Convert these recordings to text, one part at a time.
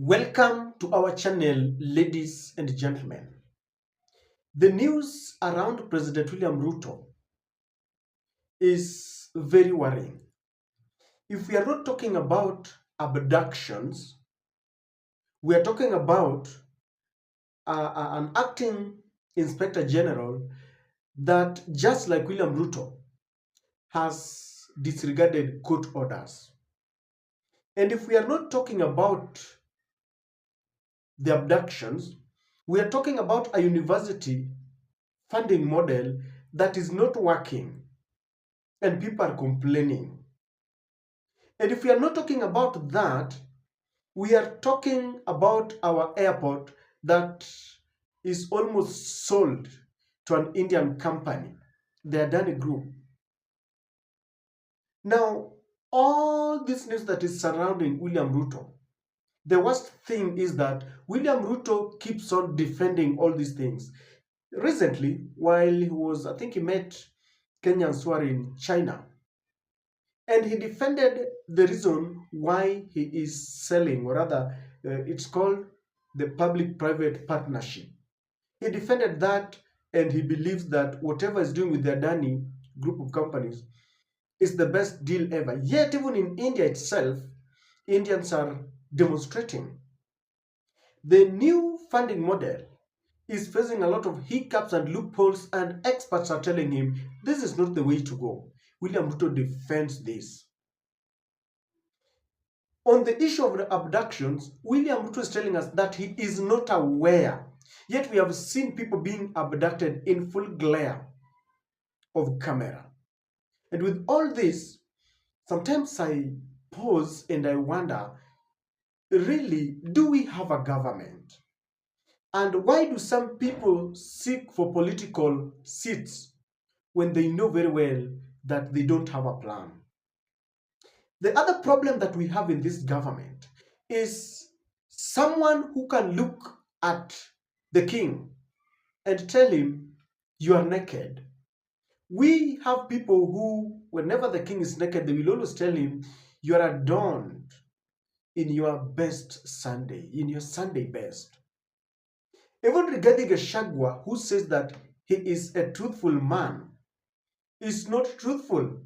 Welcome to our channel, ladies and gentlemen. The news around President William Ruto is very worrying. If we are not talking about abductions, we are talking about an acting inspector general that, just like William Ruto, has disregarded court orders. And if we are not talking about the abductions, we are talking about a university funding model that is not working and people are complaining. And if we are not talking about that, we are talking about our airport that is almost sold to an Indian company, the Adani group. Now, all this news that is surrounding William Ruto, the worst thing is that William Ruto keeps on defending all these things. Recently, while he was, I think he met Kenyans who are in China, and he defended the reason why he is selling, or rather, it's called the public-private partnership. He defended that, and he believes that whatever is doing with the Adani group of companies is the best deal ever. Yet, even in India itself, Indians are demonstrating. The new funding model is facing a lot of hiccups and loopholes, and experts are telling him this is not the way to go. William Ruto defends this. On the issue of the abductions, William Ruto is telling us that he is not aware. Yet we have seen people being abducted in full glare of camera. And with all this, sometimes I pause and I wonder, really, do we have a government? And why do some people seek for political seats when they know very well that they don't have a plan? The other problem that we have in this government is someone who can look at the king and tell him, you are naked. We have people who, whenever the king is naked, they will always tell him, you are adorned in your best Sunday, in your Sunday best. Even regarding Gachagua, who says that he is a truthful man, is not truthful,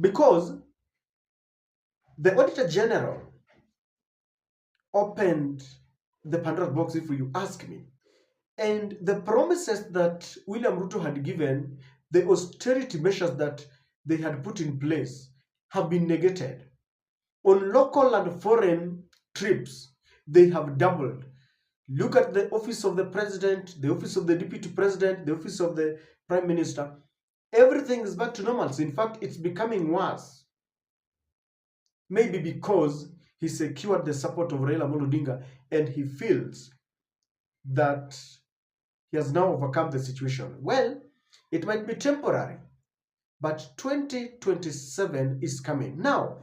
because the Auditor General opened the Pandora's box, if you ask me. And the promises that William Ruto had given, the austerity measures that they had put in place, have been negated. On local and foreign trips, they have doubled. Look at the office of the president, the office of the deputy president, the office of the prime minister. Everything is back to normal. In fact, it's becoming worse. Maybe because he secured the support of Raila Amolo Odinga and he feels that he has now overcome the situation. Well, it might be temporary, but 2027 is coming. Now,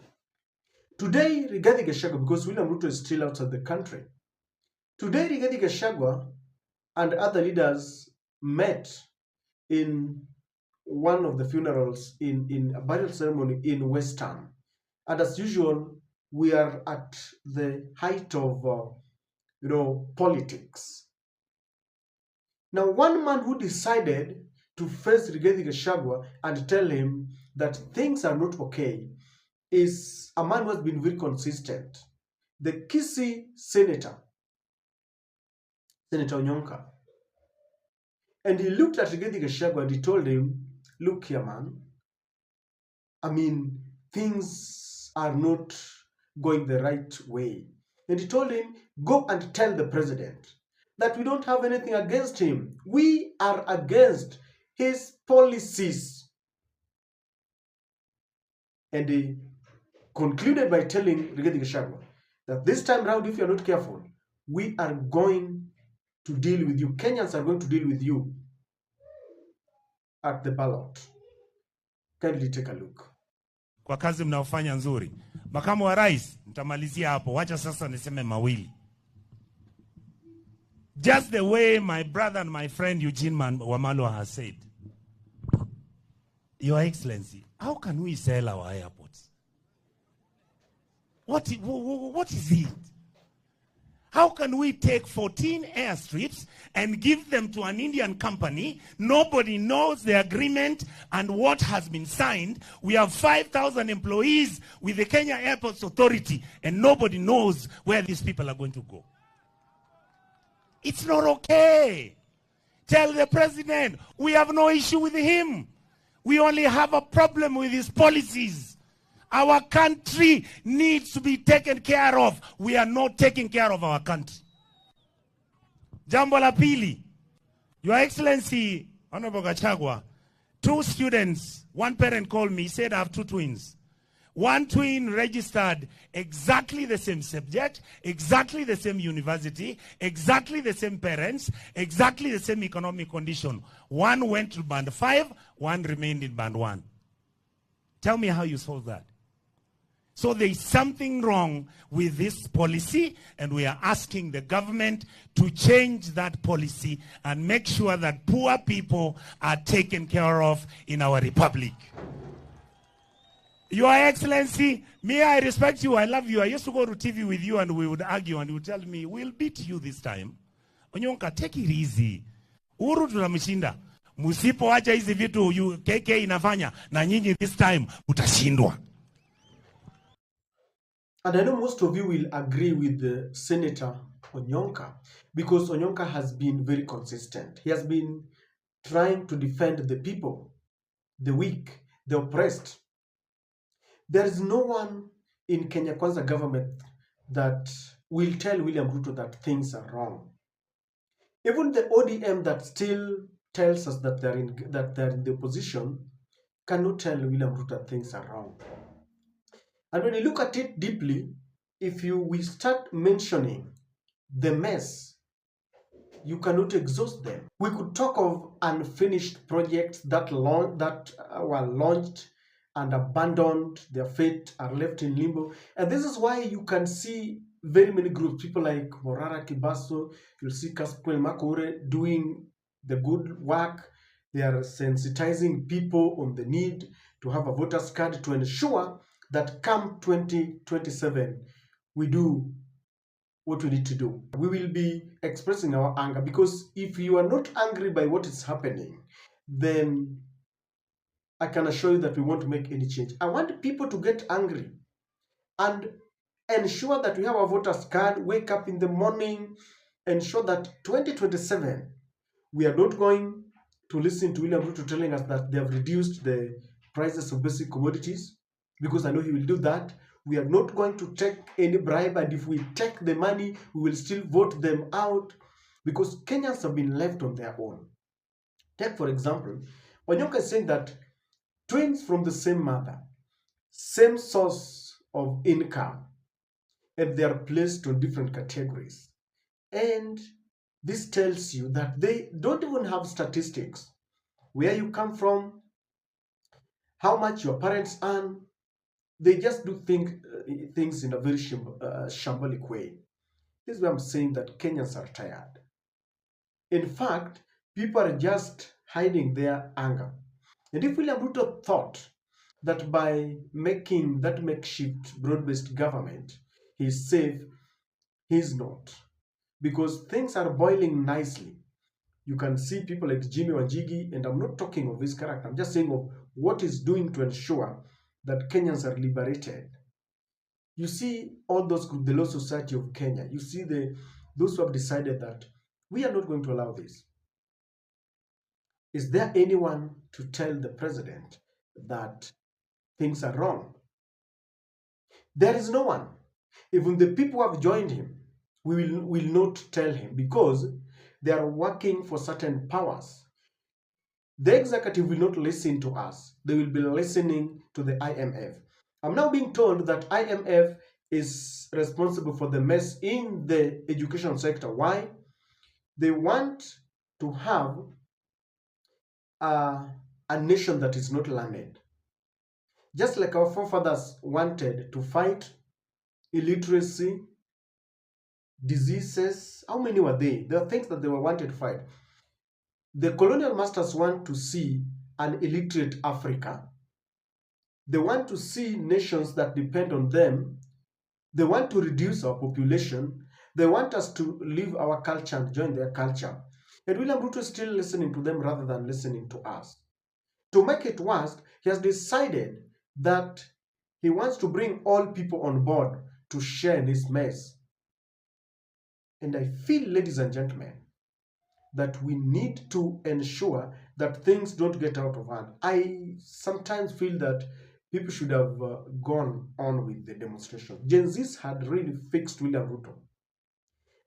today, Rigathi Gachagua, because William Ruto is still outside the country, today Rigathi Gachagua and other leaders met in one of the funerals in a burial ceremony in Western. And as usual, we are at the height of, politics. Now, one man who decided to face Rigathi Gachagua and tell him that things are not okay is a man who has been very consistent. The Kisii Senator Onyonka. And he looked at Rigathi Gachagua and he told him, look here, man, I mean, things are not going the right way. And he told him, go and tell the president that we don't have anything against him. We are against his policies. And he concluded by telling Rigathi Gachagua that this time round, if you're not careful, we are going to deal with you. Kenyans are going to deal with you at the ballot. Kindly take a look. Kwa kazi mnaofanya nzuri. Makamu wa rais, nitamalizia hapo. Wacha sasa niseme mawili. Just the way my brother and my friend Eugene Wamalwa has said, Your Excellency, how can we sell our airports? What is it? How can we take 14 airstrips and give them to an Indian company? Nobody knows the agreement and what has been signed. We have 5,000 employees with the Kenya Airports Authority, and nobody knows where these people are going to go. It's not okay. Tell the president, we have no issue with him. We only have a problem with his policies. Our country needs to be taken care of. We are not taking care of our country. Jambo la pili, Your Excellency, Honorable Gachagua, 2 students, one parent called me, said I have 2 twins. One twin registered exactly the same subject, exactly the same university, exactly the same parents, exactly the same economic condition. One went to band 5, one remained in band 1. Tell me how you solve that. So there is something wrong with this policy, and we are asking the government to change that policy and make sure that poor people are taken care of in our republic. Your Excellency, me, I respect you, I love you. I used to go to TV with you and we would argue and you would tell me, we'll beat you this time. Onyonka, take it easy. Uhuru tunamshinda. Msipoacha hizi vitu KK inafanya na nyinyi this time utashindwa. And I know most of you will agree with the Senator Onyonka, because Onyonka has been very consistent. He has been trying to defend the people, the weak, the oppressed. There is no one in Kenya Kwanza government that will tell William Ruto that things are wrong. Even the ODM that still tells us that they're in the opposition cannot tell William Ruto that things are wrong. And when you look at it deeply, if we start mentioning the mess, you cannot exhaust them. We could talk of unfinished projects that were launched and abandoned, their fate are left in limbo. And this is why you can see very many groups, people like Morara Kibaso, you'll see Kaspuel Makore doing the good work. They are sensitizing people on the need to have a voter's card to ensure that come 2027, we do what we need to do. We will be expressing our anger, because if you are not angry by what is happening, then I can assure you that we want to make any change. I want people to get angry and ensure that we have a voter's card, wake up in the morning, ensure that 2027, we are not going to listen to William Ruto telling us that they have reduced the prices of basic commodities, because I know he will do that. We are not going to take any bribe, and if we take the money, we will still vote them out, because Kenyans have been left on their own. Take, for example, Onyonka is saying that twins from the same mother, same source of income, and they are placed on different categories. And this tells you that they don't even have statistics. Where you come from, how much your parents earn. They just do things in a very shambolic way. This is why I'm saying that Kenyans are tired. In fact, people are just hiding their anger. And if William Ruto thought that by making that makeshift broad-based government, he's safe, he's not. Because things are boiling nicely. You can see people like Jimmy Wanjigi, and I'm not talking of his character, I'm just saying of what he's doing to ensure that Kenyans are liberated. You see all those groups, the Law Society of Kenya, you see those who have decided that we are not going to allow this. Is there anyone to tell the president that things are wrong? There is no one. Even the people who have joined him, we will not tell him, because they are working for certain powers. The executive will not listen to us. They will be listening to the IMF. I'm now being told that IMF is responsible for the mess in the education sector. Why? They want to have a nation that is not learned. Just like our forefathers wanted to fight illiteracy, diseases. How many were they? There are things that they were wanted to fight. The colonial masters want to see an illiterate Africa. They want to see nations that depend on them. They want to reduce our population. They want us to leave our culture and join their culture. And William Ruto is still listening to them rather than listening to us. To make it worse, he has decided that he wants to bring all people on board to share in this mess. And I feel, ladies and gentlemen, that we need to ensure that things don't get out of hand. I sometimes feel that people should have gone on with the demonstration. Gen Zs had really fixed William Ruto.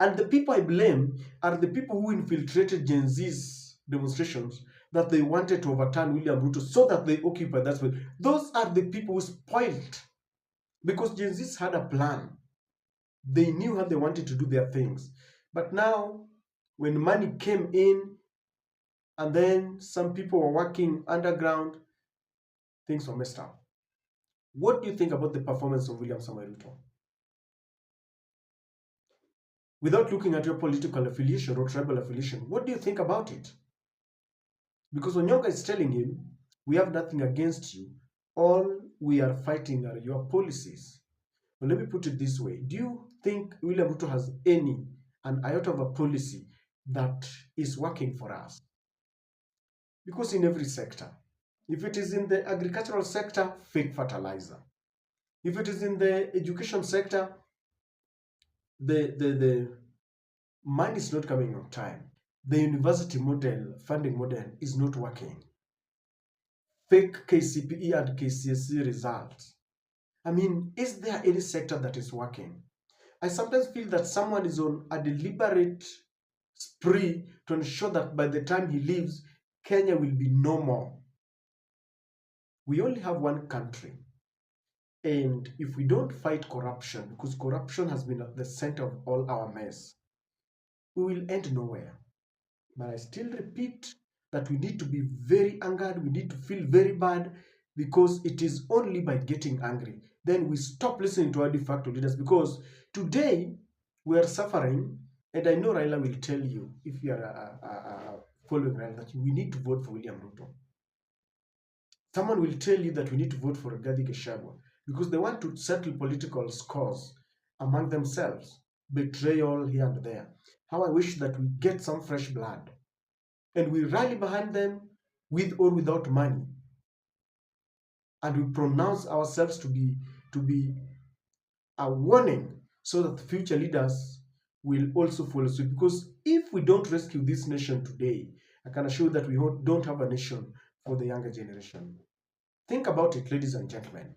And the people I blame are the people who infiltrated Gen Z's demonstrations, that they wanted to overturn William Ruto so that they occupy that space. Those are the people who spoiled, because Gen Z's had a plan. They knew how they wanted to do their things. But now, when money came in, and then some people were working underground, things were messed up. What do you think about the performance of William Samoei Ruto? Without looking at your political affiliation or tribal affiliation, what do you think about it? Because Onyonka is telling him, we have nothing against you. All we are fighting are your policies. Well, let me put it this way. Do you think William Ruto has an iota of a policy that is working for us? Because in every sector, if it is in the agricultural sector, fake fertilizer. If it is in the education sector, the money is not coming on time. The university model, funding model is not working. Fake KCPE and KCSE results. I mean, is there any sector that is working? I sometimes feel that someone is on a deliberate spree to ensure that by the time he leaves, Kenya will be no more. We only have one country. And if we don't fight corruption, because corruption has been at the center of all our mess, we will end nowhere. But I still repeat that we need to be very angered, we need to feel very bad, because it is only by getting angry then we stop listening to our de facto leaders. Because today we are suffering, and I know Raila will tell you, if you are following Raila, that we need to vote for William Ruto. Someone will tell you that we need to vote for Rigathi Gachagua because they want to settle political scores among themselves, betrayal here and there. How I wish that we get some fresh blood and we rally behind them with or without money, and we pronounce ourselves to be a warning so that future leaders will also follow suit. Because if we don't rescue this nation today, I can assure you that we don't have a nation for the younger generation. Think about it, ladies and gentlemen.